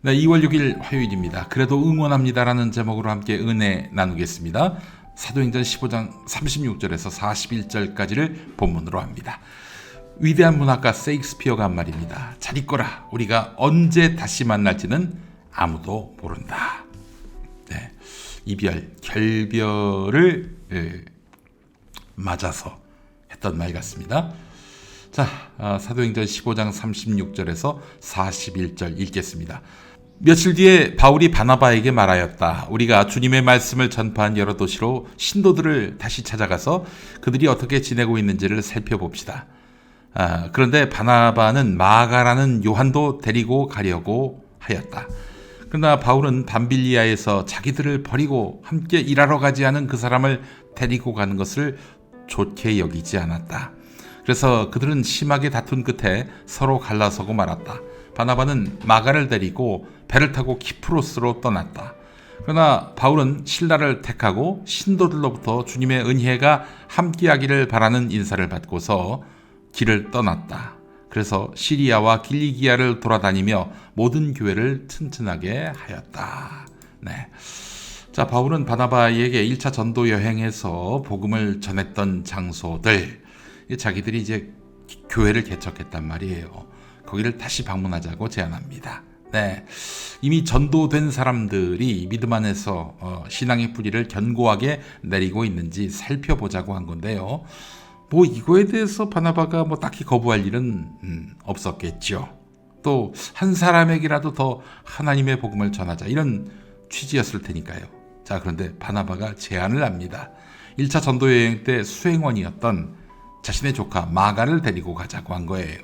네, 2월 6일 화요일입니다. 그래도 응원합니다라는 제목으로 함께 은혜 나누겠습니다. 사도행전 15장 36절에서 41절까지를 본문으로 합니다. 위대한 문학가 세익스피어가 한 말입니다. 잘 있거라. 우리가 언제 다시 만날지는 아무도 모른다. 네, 이별, 결별을 맞아서 했던 말 같습니다. 자, 사도행전 15장 36절에서 41절 읽겠습니다. 며칠 뒤에 바울이 바나바에게 말하였다. 우리가 주님의 말씀을 전파한 여러 도시로 신도들을 다시 찾아가서 그들이 어떻게 지내고 있는지를 살펴봅시다. 그런데 바나바는 마가라는 요한도 데리고 가려고 하였다. 그러나 바울은 밤빌리아에서 자기들을 버리고 함께 일하러 가지 않은 그 사람을 데리고 가는 것을 좋게 여기지 않았다. 그래서 그들은 심하게 다툰 끝에 서로 갈라서고 말았다. 바나바는 마가를 데리고 배를 타고 키프로스로 떠났다. 그러나 바울은 신라를 택하고 신도들로부터 주님의 은혜가 함께하기를 바라는 인사를 받고서 길을 떠났다. 그래서 시리아와 길리기아를 돌아다니며 모든 교회를 튼튼하게 하였다. 네. 자, 바울은 바나바에게 1차 전도 여행에서 복음을 전했던 장소들, 자기들이 이제 교회를 개척했단 말이에요. 거기를 다시 방문하자고 제안합니다. 네, 이미 전도된 사람들이 믿음 안에서 신앙의 뿌리를 견고하게 내리고 있는지 살펴보자고 한 건데요. 뭐 이거에 대해서 바나바가 뭐 딱히 거부할 일은 없었겠죠. 또 한 사람에게라도 더 하나님의 복음을 전하자, 이런 취지였을 테니까요. 자, 그런데 바나바가 제안을 합니다. 1차 전도 여행 때 수행원이었던 자신의 조카 마가를 데리고 가자고 한 거예요.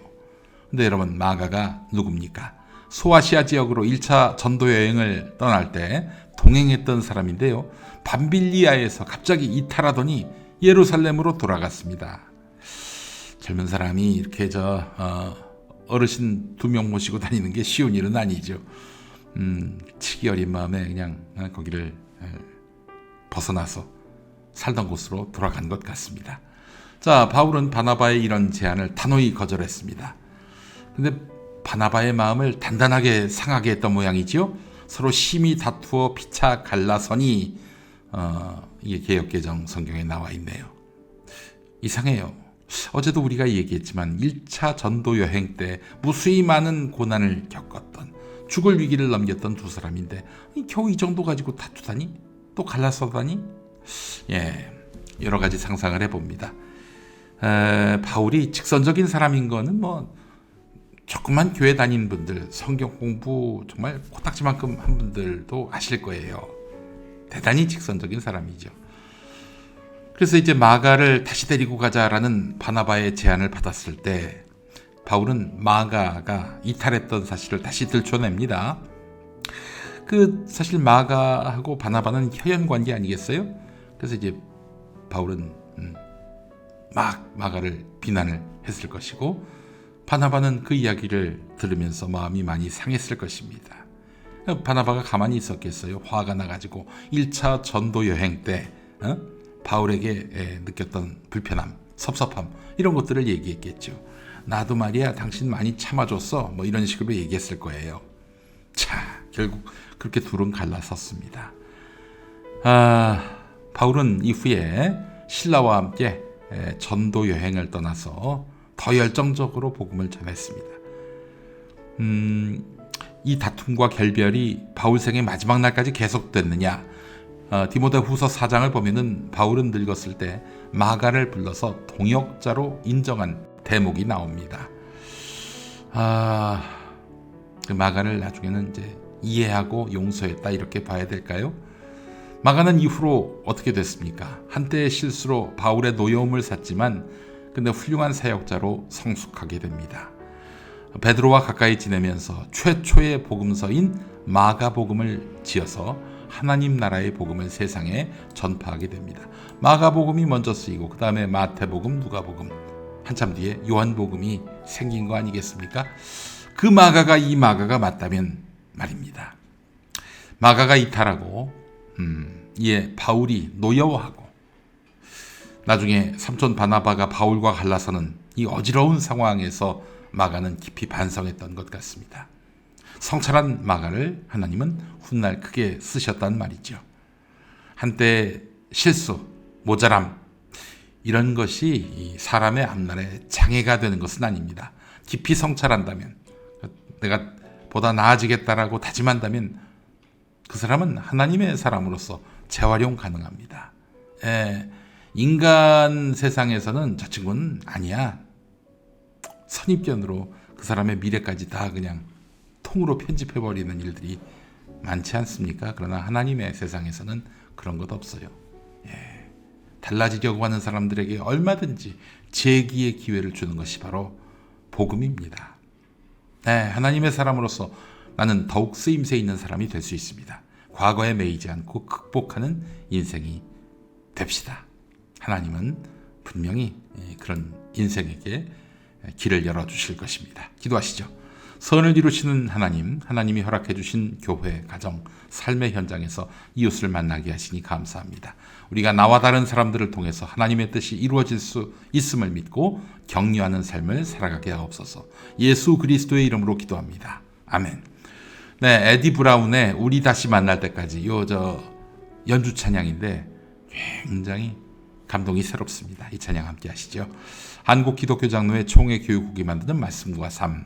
근데 여러분, 마가가 누굽니까? 소아시아 지역으로 1차 전도 여행을 떠날 때 동행했던 사람인데요. 밤빌리아에서 갑자기 이탈하더니 예루살렘으로 돌아갔습니다. 젊은 사람이 이렇게 어르신 2명 모시고 다니는 게 쉬운 일은 아니죠. 치기 어린 마음에 그냥 거기를 벗어나서 살던 곳으로 돌아간 것 같습니다. 자, 바울은 바나바의 이런 제안을 단호히 거절했습니다. 근데 바나바의 마음을 단단하게 상하게 했던 모양이지요. 서로 심히 다투어 피차 갈라서니 이게 개역개정 성경에 나와 있네요. 이상해요. 어제도 우리가 얘기했지만 1차 전도 여행 때 무수히 많은 고난을 겪었던, 죽을 위기를 넘겼던 두 사람인데 겨우 이 정도 가지고 다투다니? 또 갈라서다니? 여러 가지 상상을 해봅니다. 바울이 직선적인 사람인 거는 뭐 조금만 교회 다닌 분들, 성경 공부 정말 코딱지만큼 한 분들도 아실 거예요. 대단히 직선적인 사람이죠. 그래서 이제 마가를 다시 데리고 가자라는 바나바의 제안을 받았을 때 바울은 마가가 이탈했던 사실을 다시 들춰냅니다. 사실 마가하고 바나바는 혈연 관계 아니겠어요? 그래서 이제 바울은 마가를 비난을 했을 것이고, 바나바는 그 이야기를 들으면서 마음이 많이 상했을 것입니다. 바나바가 가만히 있었겠어요? 화가 나가지고 1차 전도 여행 때 바울에게 느꼈던 불편함, 섭섭함, 이런 것들을 얘기했겠죠. 나도 말이야 당신 많이 참아줬어, 뭐 이런 식으로 얘기했을 거예요. 자, 결국 그렇게 둘은 갈라섰습니다. 바울은 이후에 신라와 함께 전도 여행을 떠나서 더 열정적으로 복음을 전했습니다. 이 다툼과 결별이 바울 생의 마지막 날까지 계속됐느냐? 디모데후서 4장을 보면은 바울은 늙었을 때 마가를 불러서 동역자로 인정한 대목이 나옵니다. 그 마가를 나중에는 이제 이해하고 용서했다, 이렇게 봐야 될까요? 마가는 이후로 어떻게 됐습니까? 한때의 실수로 바울의 노여움을 샀지만 근데 훌륭한 사역자로 성숙하게 됩니다. 베드로와 가까이 지내면서 최초의 복음서인 마가복음을 지어서 하나님 나라의 복음을 세상에 전파하게 됩니다. 마가복음이 먼저 쓰이고 그 다음에 마태복음, 누가복음, 한참 뒤에 요한복음이 생긴 거 아니겠습니까? 그 마가가 이 마가가 맞다면 말입니다. 마가가 이탈하고 이에 바울이 노여워하고 나중에 삼촌 바나바가 바울과 갈라서는 이 어지러운 상황에서 마가는 깊이 반성했던 것 같습니다. 성찰한 마가를 하나님은 훗날 크게 쓰셨단 말이죠. 한때 실수, 모자람 이런 것이 이 사람의 앞날에 장애가 되는 것은 아닙니다. 깊이 성찰한다면, 내가 보다 나아지겠다라고 다짐한다면 그 사람은 하나님의 사람으로서 재활용 가능합니다. 인간 세상에서는 저 친구는 아니야. 선입견으로 그 사람의 미래까지 다 그냥 통으로 편집해버리는 일들이 많지 않습니까? 그러나 하나님의 세상에서는 그런 것 없어요. 달라지려고 하는 사람들에게 얼마든지 재기의 기회를 주는 것이 바로 복음입니다. 하나님의 사람으로서 나는 더욱 쓰임새 있는 사람이 될 수 있습니다. 과거에 매이지 않고 극복하는 인생이 됩시다. 하나님은 분명히 그런 인생에게 길을 열어주실 것입니다. 기도하시죠. 선을 이루시는 하나님, 하나님이 허락해 주신 교회, 가정, 삶의 현장에서 이웃을 만나게 하시니 감사합니다. 우리가 나와 다른 사람들을 통해서 하나님의 뜻이 이루어질 수 있음을 믿고 격려하는 삶을 살아가게 하옵소서. 예수 그리스도의 이름으로 기도합니다. 아멘. 네, 에디 브라운의 우리 다시 만날 때까지 연주 찬양인데 굉장히 감동이 새롭습니다. 이 찬양 함께 하시죠. 한국기독교장로회 총회교육국이 만드는 말씀과 삶,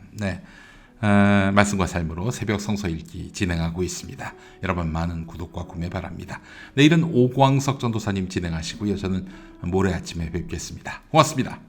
말씀과 삶으로 새벽 성서 읽기 진행하고 있습니다. 여러분 많은 구독과 구매 바랍니다. 내일은 오광석 전도사님 진행하시고요. 저는 모레 아침에 뵙겠습니다. 고맙습니다.